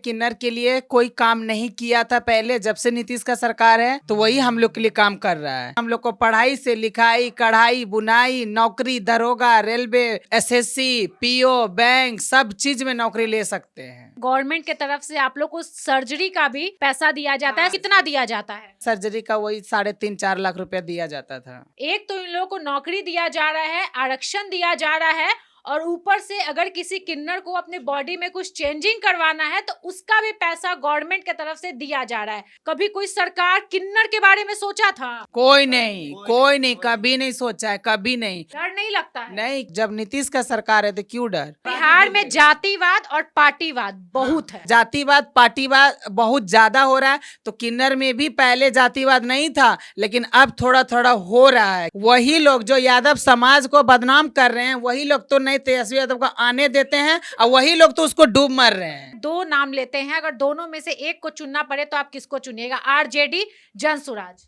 किन्नर के लिए कोई काम नहीं किया था पहले, जब से नीतीश का सरकार है तो वही हम लोग के लिए काम कर रहा है। हम लोग को पढ़ाई से लिखाई, कढ़ाई, बुनाई, नौकरी, दरोगा, रेलवे, एसएससी, पीओ, बैंक, सब चीज में नौकरी ले सकते हैं। गवर्नमेंट के तरफ से आप लोग को सर्जरी का भी पैसा दिया जाता है, कितना दिया जाता है? सर्जरी का वही 3.5-4 लाख रुपया दिया जाता था। एक तो इन लोगों को नौकरी दिया जा रहा है, आरक्षण दिया जा रहा है, और ऊपर से अगर किसी किन्नर को अपने बॉडी में कुछ चेंजिंग करवाना है तो उसका भी पैसा गवर्नमेंट के तरफ से दिया जा रहा है। कभी कोई सरकार किन्नर के बारे में सोचा था? कोई नहीं, कभी नहीं सोचा है, कभी नहीं। डर नहीं लगता है? नहीं, जब नीतीश का सरकार है तो क्यों डर। बिहार में जातिवाद और पार्टीवाद बहुत है। जातिवाद, पार्टीवाद बहुत ज्यादा हो रहा है। तो किन्नर में भी पहले जातिवाद नहीं था, लेकिन अब थोड़ा थोड़ा हो रहा है। वही लोग जो यादव समाज को बदनाम कर रहे हैं, वही लोग तो नहीं तेजस्वी यादव को आने देते हैं, और वही लोग तो उसको डूब मर रहे हैं। दो नाम लेते हैं, अगर दोनों में से एक को चुनना पड़े तो आप किसको चुनिएगा? आरजेडी, जनसुराज।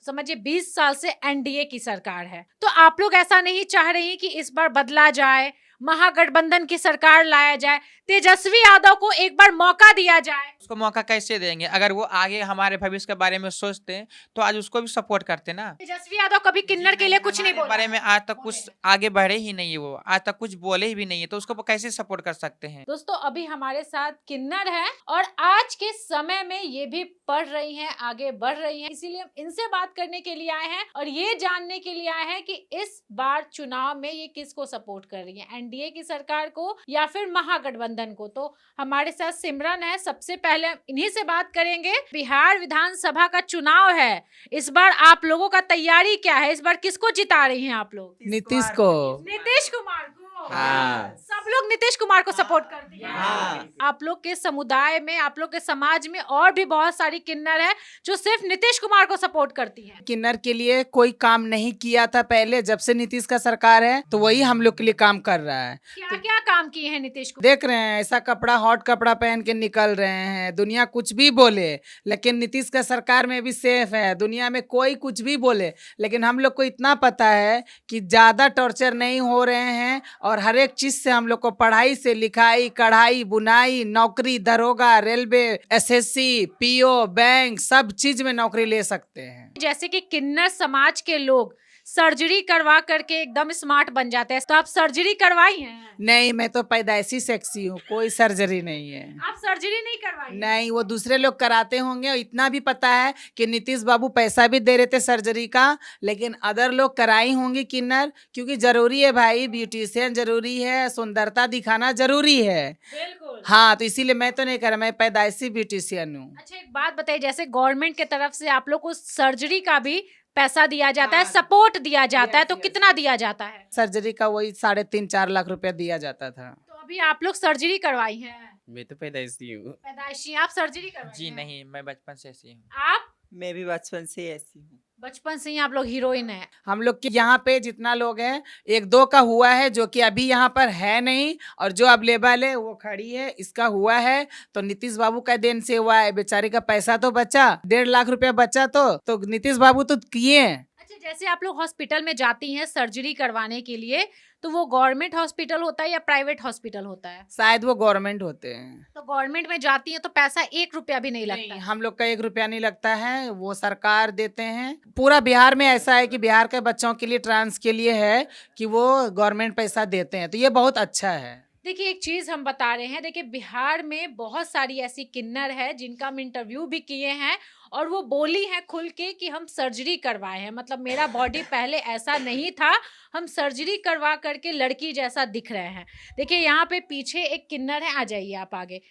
समझिए 20 साल से एनडीए की सरकार है, तो आप लोग ऐसा नहीं चाह रही कि इस बार बदला जाए, महागठबंधन की सरकार लाया जाए, तेजस्वी यादव को एक बार मौका दिया जाए? उसको मौका कैसे देंगे? अगर वो आगे हमारे भविष्य के बारे में सोचते हैं तो आज उसको भी सपोर्ट करते ना। तेजस्वी यादव कभी किन्नर के लिए कुछ नहीं बोला बारे में, आज तक कुछ आगे बढ़े ही नहीं है, वो आज तक कुछ बोले ही भी नहीं है, तो उसको कैसे सपोर्ट कर सकते हैं? दोस्तों, अभी हमारे साथ किन्नर है और आज के समय में ये भी पढ़ रही हैं, आगे बढ़ रही हैं, इसीलिए हम इनसे बात करने के लिए आए हैं और ये जानने के लिए आए हैं कि इस बार चुनाव में ये किसको सपोर्ट कर रही है, एनडीए की सरकार को या फिर महागठबंधन को। तो हमारे साथ सिमरन है, सबसे पहले इन्हीं से बात करेंगे। बिहार विधानसभा का चुनाव है, इस बार आप लोगों का तैयारी क्या है? इस बार किसको जिता रही हैं आप लोग? नीतीश को। नीतीश कुमार को। हाँ। सब लोग नीतीश कुमार को सपोर्ट करती हैं। हाँ। आप लोग के समुदाय में, आप लोग के समाज में और भी बहुत सारी किन्नर है जो सिर्फ नीतीश कुमार को सपोर्ट करती है। किन्नर के लिए कोई काम नहीं किया था पहले, जब से नीतीश का सरकार है तो वही हम लोग के लिए काम कर रहा है। क्या क्या काम किए हैं नीतीश कुमार? देख रहे हैं, ऐसा कपड़ा, हॉट कपड़ा पहन के निकल रहे हैं, दुनिया कुछ भी बोले, लेकिन नीतीश का सरकार में भी सेफ है। दुनिया में कोई कुछ भी बोले, लेकिन हम लोग को इतना पता है कि ज्यादा टॉर्चर नहीं हो रहे हैं, और हर एक चीज से हम लोग को, पढ़ाई से लिखाई, कढ़ाई, बुनाई, नौकरी, दरोगा, रेलवे, एसएससी, पीओ, बैंक, सब चीज में नौकरी ले सकते हैं। जैसे कि किन्नर समाज के लोग सर्जरी करवा करके एकदम स्मार्ट बन जाते हैं, तो आप सर्जरी करवाई हैं? नहीं, मैं तो पैदाइशी सेक्सी हूँ, कोई सर्जरी नहीं है। आप सर्जरी नहीं करवाई? नहीं, वो दूसरे लोग कराते होंगे। और इतना भी पता है कि नीतीश बाबू पैसा भी दे रहे थे सर्जरी का, लेकिन अदर लोग कराई होंगी किन्नर, क्योंकि जरूरी है भाई, ब्यूटिशियन जरूरी है, सुंदरता दिखाना जरूरी है। बिल्कुल। हाँ, तो इसीलिए मैं तो नहीं करा, मैं पैदाइशी ब्यूटिशियन हूँ। अच्छा, एक बात बताइए, जैसे गवर्नमेंट के तरफ से आप लोग को सर्जरी का भी पैसा दिया जाता है, सपोर्ट दिया जाता है, तो कितना दिया जाता है? सर्जरी का वही 3.5-4 लाख रुपया दिया जाता था। तो अभी आप लोग सर्जरी करवाई है? मैं तो पैदाइशी हूँ। पैदाइशी, आप सर्जरी करवाई जी हैं? नहीं, मैं बचपन से ऐसी हूँ। आप मैं भी बचपन से ऐसी हूँ। बचपन से ही आप लोग हीरोइन है? हम लोग के यहाँ पे जितना लोग हैं, 1-2 का हुआ है जो कि अभी यहाँ पर है नहीं, और जो अवेलेबल है वो खड़ी है। इसका हुआ है तो नीतीश बाबू का देन से हुआ है। बेचारे का पैसा तो बचा, 1.5 लाख रुपया बचा, तो नीतीश बाबू तो किए हैं। अच्छा, जैसे आप लोग हॉस्पिटल में जाती हैं सर्जरी करवाने के लिए, तो वो गवर्नमेंट हॉस्पिटल होता है या प्राइवेट हॉस्पिटल होता है? शायद वो गवर्नमेंट होते हैं। तो गवर्नमेंट में जाती हैं तो पैसा 1 रुपया भी नहीं लगता? हम लोग का 1 रुपया नहीं लगता है, वो सरकार देते हैं। पूरा बिहार में ऐसा है कि बिहार के बच्चों के लिए, ट्रांस के लिए है कि वो गवर्नमेंट पैसा देते हैं, तो ये बहुत अच्छा है। देखिए, एक चीज हम बता रहे हैं, देखिए बिहार में बहुत सारी ऐसी किन्नर है जिनका हम इंटरव्यू भी किए हैं, और वो बोली है खुल के कि हम सर्जरी करवाए हैं, मतलब मेरा बॉडी पहले ऐसा नहीं था, हम सर्जरी करवा करके लड़की जैसा दिख रहे हैं। देखिए यहाँ पे पीछे एक किन्नर है, आ जाइए आप आगे।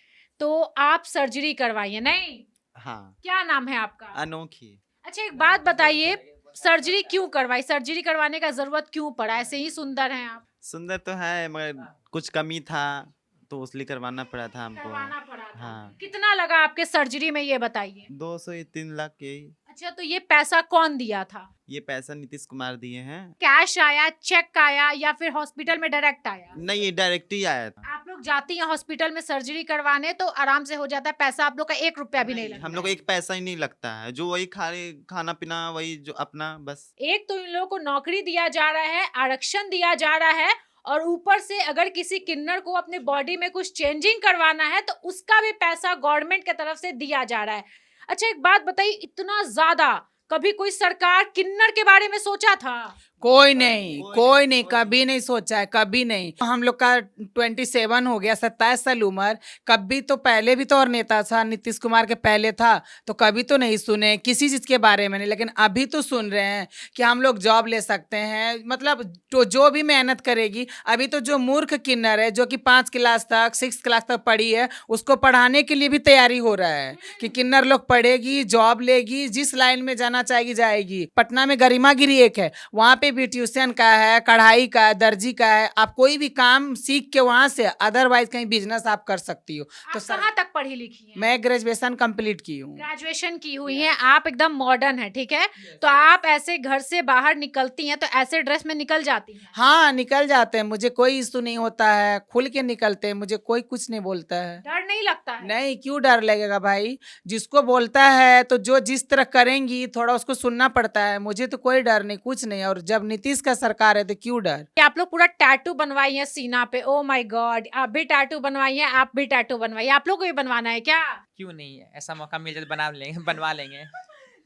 तो आप सर्जरी करवाई है? नहीं? हाँ। क्या नाम है आपका? अनोखी। अच्छा, एक बात बताइए, सर्जरी क्यों करवाई? सर्जरी करवाने का जरूरत क्यों पड़ा? ऐसे ही सुंदर हैं आप। सुंदर तो है, मगर कुछ कमी था तो इसलिए करवाना पड़ा था हमको। करवाना पड़ा था। हाँ। कितना लगा आपके सर्जरी में, ये बताइए? 200 या 3 लाख के। अच्छा, तो ये पैसा कौन दिया था? ये पैसा नीतीश कुमार दिए हैं। कैश आया, चेक आया, या फिर हॉस्पिटल में डायरेक्ट आया? नहीं, ये डायरेक्ट ही आया था। आप लोग जाती हैं हॉस्पिटल में सर्जरी करवाने तो आराम से हो जाता है, पैसा आप लोग का 1 रुपया भी नहीं लगता? हम लोग को एक पैसा ही नहीं लगता है, जो वही खाना पीना वही जो अपना बस। एक तो इन लोगों को नौकरी दिया जा रहा है, आरक्षण दिया जा रहा है, और ऊपर से अगर किसी किन्नर को अपने बॉडी में कुछ चेंजिंग करवाना है तो उसका भी पैसा गवर्नमेंट की तरफ से दिया जा रहा है। अच्छा एक बात बताइए, इतना ज्यादा कभी कोई सरकार किन्नर के बारे में सोचा था? कोई नहीं, कभी नहीं सोचा है, कभी नहीं। हम लोग का 27 हो गया, 27 साल उम्र। कभी तो पहले भी तो और नेता था, नीतीश कुमार के पहले था, तो कभी तो नहीं सुने किसी चीज के बारे में नहीं। लेकिन अभी तो सुन रहे हैं कि हम लोग जॉब ले सकते हैं, मतलब तो जो भी मेहनत करेगी। अभी तो जो मूर्ख किन्नर है, जो कि 5 क्लास तक 6 क्लास तक पढ़ी है, उसको पढ़ाने के लिए भी तैयारी हो रहा है कि किन्नर लोग पढ़ेगी, जॉब लेगी, जिस लाइन में जाना चाहेगी जाएगी। पटना में गरिमागिरी एक है, वहाँ पे भी ट्यूशन का है, कढ़ाई का है, दर्जी का है। आप कोई भी काम सीख के वहां से अदरवाइज कहीं बिजनेस आप कर सकती हो। तो कहाँ तक पढ़ी लिखी हैं? मैं ग्रेजुएशन कंप्लीट की हूँ। ग्रेजुएशन की हुई है, आप एकदम मॉडर्न है, ठीक है। तो आप ऐसे घर से बाहर निकलती हैं तो ऐसे ड्रेस में निकल जाती हैं? हाँ, निकल जाते हैं, मुझे कोई इशू नहीं होता है, खुल के निकलते हैं, मुझे कोई कुछ नहीं बोलता है। डर नहीं लगता है? नहीं, क्यों डर लगेगा भाई? जिसको बोलता है तो जो जिस तरह करेंगी थोड़ा उसको सुनना पड़ता है। मुझे तो कोई डर नहीं, कुछ नहीं। और जब नीतीश का सरकार है तो क्यों डर? आप लोग पूरा टैटू बनवाई है सीना पे, ओ माय गॉड। आप भी टैटू बनवाई है, आप भी टैटू बनवाई है। आप लोग को भी बनवाना है क्या? क्यों नहीं है, ऐसा मौका मिल जाए तो बना लेंगे, बनवा लेंगे।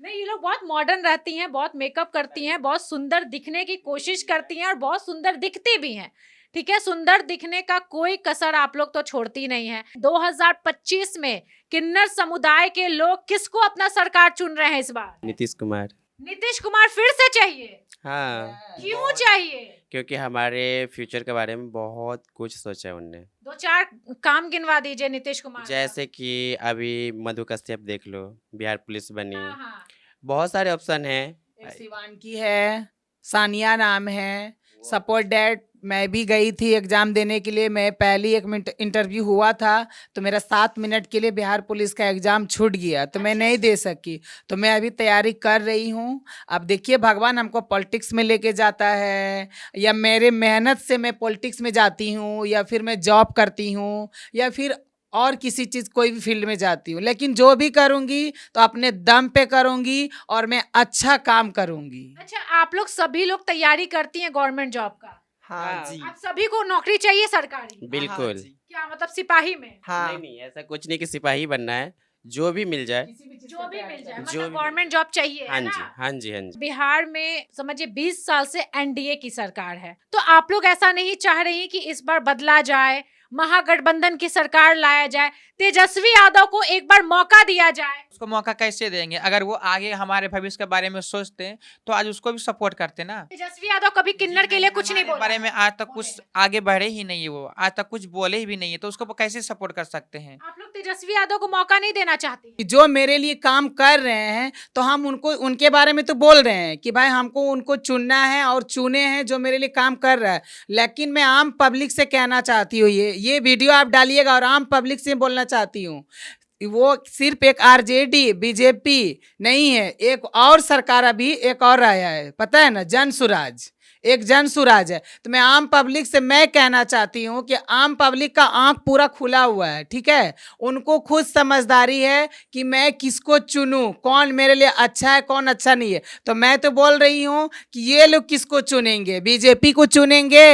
नहीं, ये लोग बहुत मॉडर्न रहती हैं, बहुत मेकअप करती हैं, बहुत सुंदर दिखने की कोशिश करती हैं और बहुत सुंदर दिखती भी हैं, ठीक है। सुंदर दिखने का कोई कसर आप लोग तो छोड़ती नहीं है। 2025 में किन्नर समुदाय के लोग किसको अपना सरकार चुन रहे हैं इस बार? नीतीश कुमार। नीतीश कुमार फिर से चाहिए? हाँ, क्यों चाहिए? क्योंकि हमारे फ्यूचर के बारे में बहुत कुछ सोचा है उनने। 2-4 काम गिनवा दीजिए नीतीश कुमार का। जैसे कि अभी मधु कश्यप देख लो, बिहार पुलिस बनी। हाँ, हाँ। बहुत सारे ऑप्शन हैं। एक शिवानगी है, सानिया नाम है, सपोर्ट डैट। मैं भी गई थी एग्जाम देने के लिए। मैं पहली 1 मिनट इंटरव्यू हुआ था तो मेरा 7 मिनट के लिए बिहार पुलिस का एग्जाम छूट गया, तो मैं नहीं दे सकी। तो मैं अभी तैयारी कर रही हूँ। अब देखिए भगवान हमको पॉलिटिक्स में लेके जाता है, या मेरे मेहनत से मैं पॉलिटिक्स में जाती हूँ, या फिर मैं जॉब करती हूँ, या फिर और किसी चीज कोई भी फील्ड में जाती हूँ। लेकिन जो भी करूंगी तो अपने दम पे करूंगी और मैं अच्छा काम करूंगी। अच्छा, आप लोग सभी लोग तैयारी करती हैं गवर्नमेंट जॉब का? हाँ जी। आप सभी को नौकरी चाहिए सरकारी? बिल्कुल। क्या मतलब सिपाही में? हाँ नहीं नहीं, ऐसा कुछ नहीं कि सिपाही बनना है, जो भी मिल जाए। जो भी मिल जाए, जो मतलब भी- गवर्नमेंट जॉब चाहिए, हाँ है जी, ना? हाँ जी, हाँ जी। बिहार में समझिए 20 साल से एनडीए की सरकार है, तो आप लोग ऐसा नहीं चाह रही कि इस बार बदला जाए, महागठबंधन की सरकार लाया जाए, तेजस्वी यादव को एक बार मौका दिया जाए? उसको मौका कैसे देंगे? अगर वो आगे हमारे भविष्य के बारे में सोचते तो आज उसको भी सपोर्ट करते ना। तेजस्वी यादव कभी किन्नर के लिए कुछ नहीं हमारे बोला बारे में आज तक कुछ आगे बढ़े ही नहीं है, वो आज तक कुछ बोले ही भी नहीं है, तो उसको कैसे सपोर्ट कर सकते हैं? आप लोग तेजस्वी यादव को मौका नहीं देना चाहते? कि जो मेरे लिए काम कर रहे हैं तो हम उनको उनके बारे में तो बोल रहे हैं कि भाई हमको उनको चुनना है और चुने हैं जो मेरे लिए काम कर रहा है। लेकिन मैं आम पब्लिक से कहना चाहती हूँ, ये वीडियो आप डालिएगा और आम पब्लिक से बोलना चाहती हूँ, वो सिर्फ एक आरजेडी बीजेपी नहीं है, एक और सरकार अभी एक और आया है, पता है ना, जन सुराज। एक जन सुराज है। तो मैं आम पब्लिक से मैं कहना चाहती हूँ कि आम पब्लिक का आंख पूरा खुला हुआ है, ठीक है। उनको खुद समझदारी है कि मैं किसको चुनूं, कौन मेरे लिए अच्छा है, कौन अच्छा नहीं है। तो मैं तो बोल रही हूँ कि ये लोग किसको चुनेंगे, बीजेपी को चुनेंगे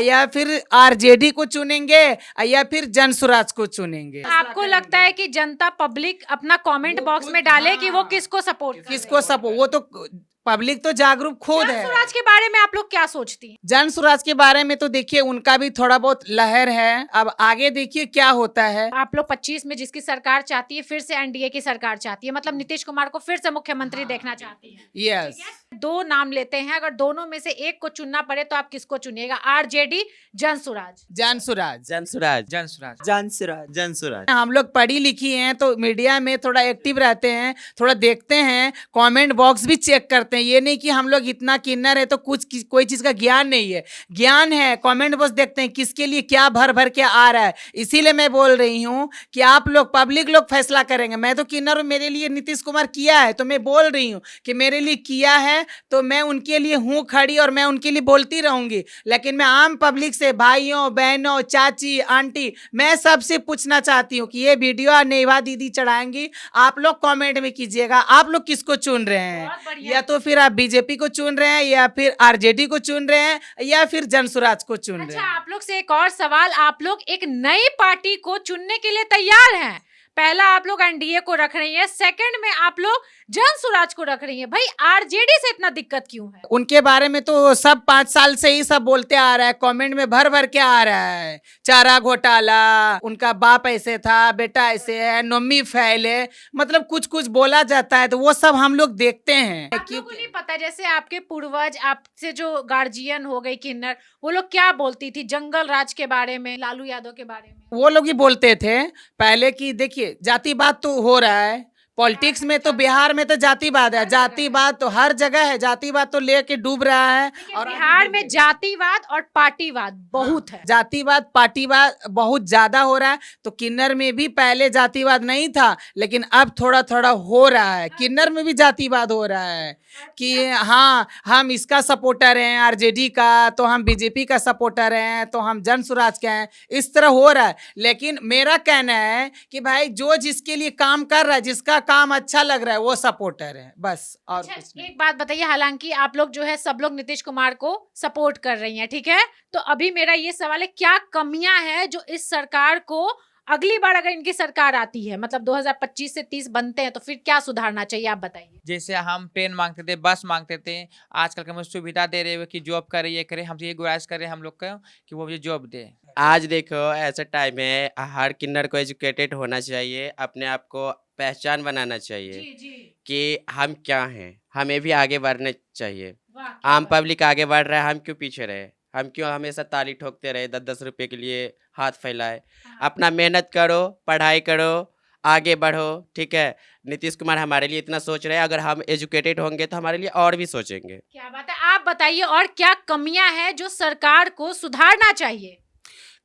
या फिर आरजेडी को चुनेंगे या फिर जन सुराज को चुनेंगे। आपको लगता है कि जनता पब्लिक अपना कमेंट बॉक्स में डाले कि वो किसको सपोर्ट कर किसको सपोर्ट, वो तो पब्लिक तो जागरूक खुद है। स्वराज के बारे में आप लोग क्या सोचती हैं? जन सुराज के बारे में तो देखिए उनका भी थोड़ा बहुत लहर है, अब आगे देखिए क्या होता है। आप लोग 25 में जिसकी सरकार चाहती है, फिर से एनडीए की सरकार चाहती है, मतलब नीतीश कुमार को फिर से मुख्यमंत्री देखना चाहती है। यस, 2 नाम लेते हैं, अगर दोनों में से एक को चुनना पड़े तो आप किसको चुनिएगा, आरजेडी जन सुराज? जन सुराज। जनसुराज। जनसुराज। जनसुराज। हम लोग पढ़ी लिखी हैं तो मीडिया में थोड़ा एक्टिव रहते हैं, थोड़ा देखते हैं, कमेंट बॉक्स भी चेक करते हैं। ये नहीं कि हम लोग इतना किन्नर है तो कोई चीज का ज्ञान नहीं है, ज्ञान है। कमेंट बॉक्स देखते हैं किसके लिए क्या भर भर के आ रहा है। इसीलिए मैं बोल रही हूँ कि आप लोग पब्लिक लोग फैसला करेंगे। मैं तो किन्नर हूँ, मेरे लिए नीतीश कुमार किया है तो मैं बोल रही हूँ कि मेरे लिए किया है है तो मैं उनके लिए हूँ खड़ी और मैं उनके लिए बोलती रहूंगी, लेकिन मैं आम पब्लिक से, भाइयों बहनों चाची आंटी, मैं सबसे पूछना चाहती हूँ कि ये वीडियो नेहा दीदी चढ़ाएंगी, आप लोग कमेंट में कीजिएगा आप लोग किसको चुन रहे हैं, बहुत बढ़िया। या तो फिर आप बीजेपी को चुन रहे हैं या फिर आरजेडी को चुन रहे हैं या फिर जनसुराज को चुन रहे अच्छा, हैं। आप लोग से एक और सवाल, आप लोग एक नई पार्टी को चुनने के लिए तैयार हैं? पहला आप लोग एनडीए को रख रही हैं, सेकंड में आप लोग जनसुराज को रख रही हैं। भाई आरजेडी से इतना दिक्कत क्यों है? उनके बारे में तो सब 5 साल से ही सब बोलते आ रहा है, कमेंट में भर भर के आ रहा है, चारा घोटाला, उनका बाप ऐसे था, बेटा ऐसे है, नम्मी फैले, मतलब कुछ कुछ बोला जाता है तो वो सब हम लोग देखते हैं। आप लोगों को नहीं पता, जैसे आपके पूर्वज, आपसे जो गार्जियन हो गई किन्नर, वो लोग क्या बोलती थी जंगल राज के बारे में, लालू यादव के बारे में? वो लोग ही बोलते थे पहले कि देखिए जातिवाद तो हो रहा है, पॉलिटिक्स में तो बिहार में तो जातिवाद है, जातिवाद तो हर जगह है, जातिवाद तो लेके डूब रहा है। और बिहार में जातिवाद और पार्टीवाद बहुत है। जातिवाद पार्टीवाद बहुत ज्यादा हो रहा है, तो किन्नर में भी पहले जातिवाद नहीं था लेकिन अब थोड़ा थोड़ा हो रहा है, किन्नर में भी जातिवाद हो रहा है कि हाँ हम इसका सपोर्टर हैं आरजेडी का, तो हम बीजेपी का सपोर्टर हैं, तो हम जनसुराज के हैं, इस तरह हो रहा है। लेकिन मेरा कहना है कि भाई जो जिसके लिए काम कर रहा है, जिसका काम अच्छा लग रहा है वो सपोर्टर है, बस और अच्छा, कुछ नहीं। एक बात बताइए, हालांकि आप लोग जो है सब लोग नीतीश कुमार को सपोर्ट कर रही हैं, ठीक है, तो अभी मेरा ये सवाल है, क्या कमियां हैं जो इस सरकार को, अगली बार अगर इनकी सरकार आती है, मतलब 2025 से 30 बनते हैं, तो फिर क्या सुधारना चाहिए, आप बताइए। जैसे हम ट्रेन मांगते थे, बस मांगते थे, आजकल के हमें सुविधा दे रहे हो कि जॉब करे, ये करे, हमसे ये गुजारिश करे हम लोग का कि वो मुझे जॉब दे। आज देखो ऐसा टाइम है, हर किन्नर को एजुकेटेड होना चाहिए, अपने आप को पहचान बनाना चाहिए जी, कि हम क्या हैं, हमें भी आगे बढ़ना चाहिए। वाह, क्या आम बात। पब्लिक आगे बढ़ रहा है, हम क्यों पीछे रहे, हम क्यों हमेशा ताली ठोकते रहे, 10-10 रुपए के लिए हाथ फैलाए। हाँ। अपना मेहनत करो, पढ़ाई करो, आगे बढ़ो, ठीक है। नीतीश कुमार हमारे लिए इतना सोच रहे हैं, अगर हम एजुकेटेड होंगे तो हमारे लिए और भी सोचेंगे। क्या बात है, आप बताइए और क्या कमियां हैं जो सरकार को सुधारना चाहिए?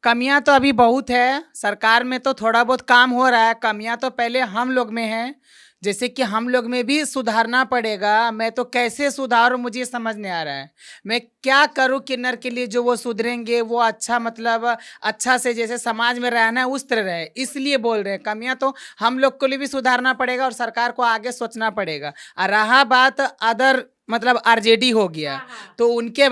कमियां तो अभी बहुत है, सरकार में तो थोड़ा बहुत काम हो रहा है, कमियां तो पहले हम लोग में है, जैसे कि हम लोग में भी सुधारना पड़ेगा। मैं तो कैसे सुधारूं मुझे समझ नहीं आ रहा है, मैं क्या करूं किन्नर के लिए जो वो सुधरेंगे, वो अच्छा मतलब अच्छा से जैसे समाज में रहना है उस तरह रहे, इसलिए बोल रहे हैं। कमियां तो हम लोग को लिए भी सुधारना पड़ेगा और सरकार को आगे सोचना पड़ेगा। और रहा बात अदर मतलब आरजेडी हो गया, हाँ। तो उनके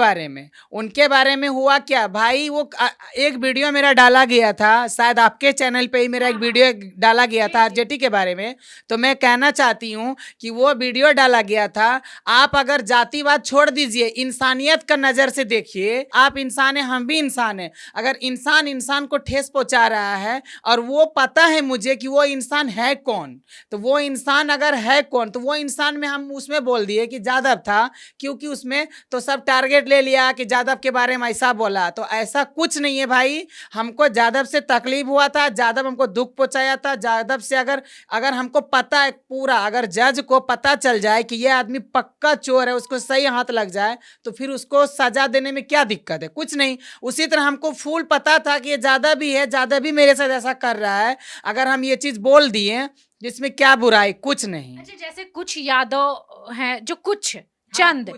बारे में हुआ क्या भाई, वो एक वीडियो मेरा डाला गया था, शायद आपके चैनल पे ही मेरा एक वीडियो डाला गया था आरजेडी के बारे में, तो मैं कहना चाहती हूँ कि वो वीडियो डाला गया था, आप अगर जातिवाद छोड़ दीजिए, इंसानियत का नजर से देखिए, आप इंसान हैं, हम भी इंसान हैं। अगर इंसान इंसान को ठेस पहुंचा रहा है और वो पता है मुझे कि वो इंसान है कौन, तो वो इंसान अगर है कौन, तो वो इंसान में हम उसमें बोल दिए कि जादव था, क्योंकि उसमें तो सब टारगेट ले लिया कि जादव के बारे में ऐसा बोला, तो ऐसा कुछ नहीं है भाई। हमको जादव से तकलीफ हुआ था, जादव हमको दुख पहुंचाया था, जादव से अगर हमको पता है पूरा, अगर जज को पता चल जाए कि ये आदमी पक्का चोर है, उसको सही हाथ लग जाए, तो फिर उसको सजा देने में क्या दिक्कत है, कुछ नहीं। उसी तरह हमको फूल पता था कि ये ज्यादा भी है, ज्यादा भी मेरे साथ ऐसा कर रहा है, अगर हम ये चीज बोल दिए जिसमें क्या बुराई, कुछ नहीं। अच्छा, जैसे कुछ यादव हैं जो कुछ चंद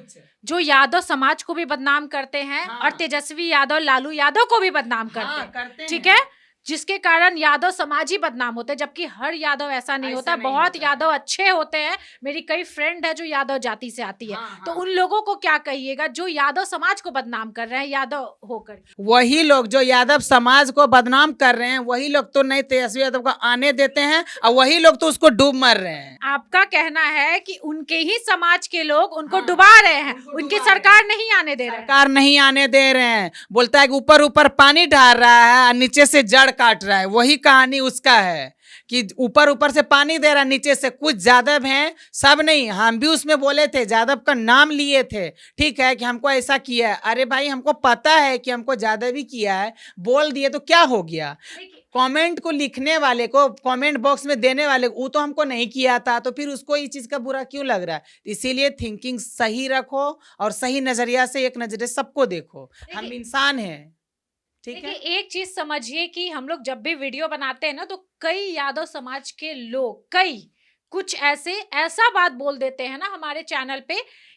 जो यादव समाज को भी बदनाम करते हैं, हाँ। और तेजस्वी यादव, लालू यादव को भी बदनाम करते हैं, ठीक है, जिसके कारण यादव समाज ही बदनाम होते हैं, जबकि हर यादव ऐसा नहीं होता, बहुत यादव अच्छे होते हैं। मेरी कई फ्रेंड है जो यादव जाति से आती है, तो उन लोगों को क्या कहिएगा जो यादव समाज को बदनाम कर रहे हैं यादव होकर? वही लोग जो यादव समाज को बदनाम कर रहे हैं, वही लोग तो नहीं तेजस्वी यादव को आने देते हैं, और वही लोग तो उसको डूब मर रहे हैं। आपका कहना है कि उनके ही समाज के लोग उनको डुबा रहे हैं, उनकी सरकार नहीं आने दे रहे हैं। सरकार नहीं आने दे रहे हैं, बोलता है कि ऊपर ऊपर पानी डाल रहा है और नीचे से जड़ काट रहा है, वही कहानी उसका है कि ऊपर ऊपर से पानी दे रहा है, नीचे से। कुछ यादव हैं, सब नहीं, हम भी उसमें बोले थे, यादव का नाम लिए थे, ठीक है, कि हमको ऐसा किया है। अरे भाई हमको पता है कि हमको यादव भी किया है, बोल दिए तो क्या हो गया। कमेंट को लिखने वाले को, कमेंट बॉक्स में देने वाले को, वो तो हमको नहीं किया था, तो फिर उसको इस चीज का बुरा क्यों लग रहा है। इसीलिए थिंकिंग सही रखो और सही नजरिया से, एक नजरिए सबको देखो, हम इंसान हैं, ठीक है। देखिए, एक चीज समझिए कि हम लोग जब भी वीडियो बनाते हैं ना, तो कई यादव समाज के लोग, कई कुछ ऐसा बात बोल देते हैं ना हमारे चैनल पे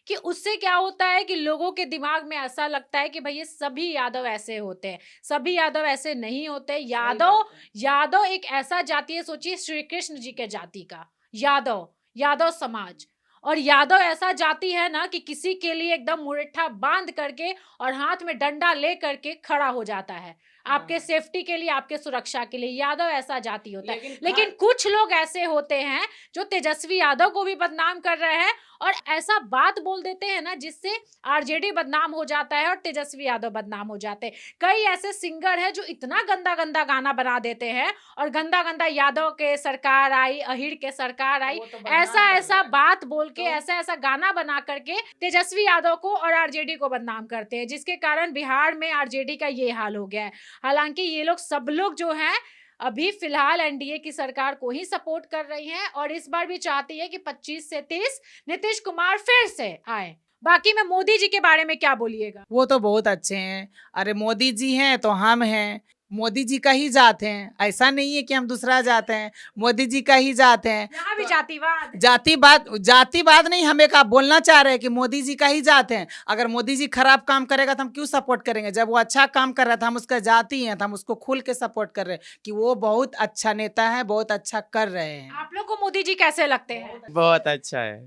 कि उससे क्या होता है कि लोगों के दिमाग में ऐसा लगता है कि भाई ये सभी यादव ऐसे होते हैं। सभी यादव ऐसे नहीं होते। यादव एक ऐसा जाति है, सोचिए श्री कृष्ण जी के जाति का यादव समाज। और यादव ऐसा जाति है ना कि किसी के लिए एकदम मुरट्ठा बांध करके और हाथ में डंडा ले करके खड़ा हो जाता है, आपके सेफ्टी के लिए, आपके सुरक्षा के लिए। यादव ऐसा जाति होता है। लेकिन कुछ लोग ऐसे होते हैं जो तेजस्वी यादव को भी बदनाम कर रहे हैं और ऐसा बात बोल देते हैं ना जिससे आरजेडी बदनाम हो जाता है और तेजस्वी यादव बदनाम हो जाते हैं। कई ऐसे सिंगर हैं जो इतना गंदा गंदा गाना बना देते हैं और गंदा गंदा यादव के सरकार आई, अहिर के सरकार आई, ऐसा बात बोल के ऐसा गाना बना करके तेजस्वी यादव को और आरजेडी को बदनाम करते हैं, जिसके कारण बिहार में आरजेडी का ये हाल हो गया है। हालांकि ये लोग सब लोग जो हैं अभी फिलहाल एनडीए की सरकार को ही सपोर्ट कर रही हैं और इस बार भी चाहती है कि 25 से 30 नीतीश कुमार फिर से आए। बाकी में मोदी जी के बारे में क्या बोलिएगा? वो तो बहुत अच्छे हैं। अरे मोदी जी हैं तो हम हैं, मोदी जी का ही जात हैं, ऐसा नहीं है कि हम दूसरा जात हैं, मोदी जी का ही जात हैं। यहाँ भी जातिवाद जातिवाद नहीं, हम एक आप बोलना चाह रहे हैं कि मोदी जी का ही जात हैं। अगर मोदी जी खराब काम करेगा तो हम क्यों सपोर्ट करेंगे? जब वो अच्छा काम कर रहा था, हम उसका जाति हैं, तो हम उसको खुल के सपोर्ट कर रहे हैं कि वो बहुत अच्छा नेता है, बहुत अच्छा कर रहे हैं। आप लोग को मोदी जी कैसे लगते हैं? बहुत अच्छा है।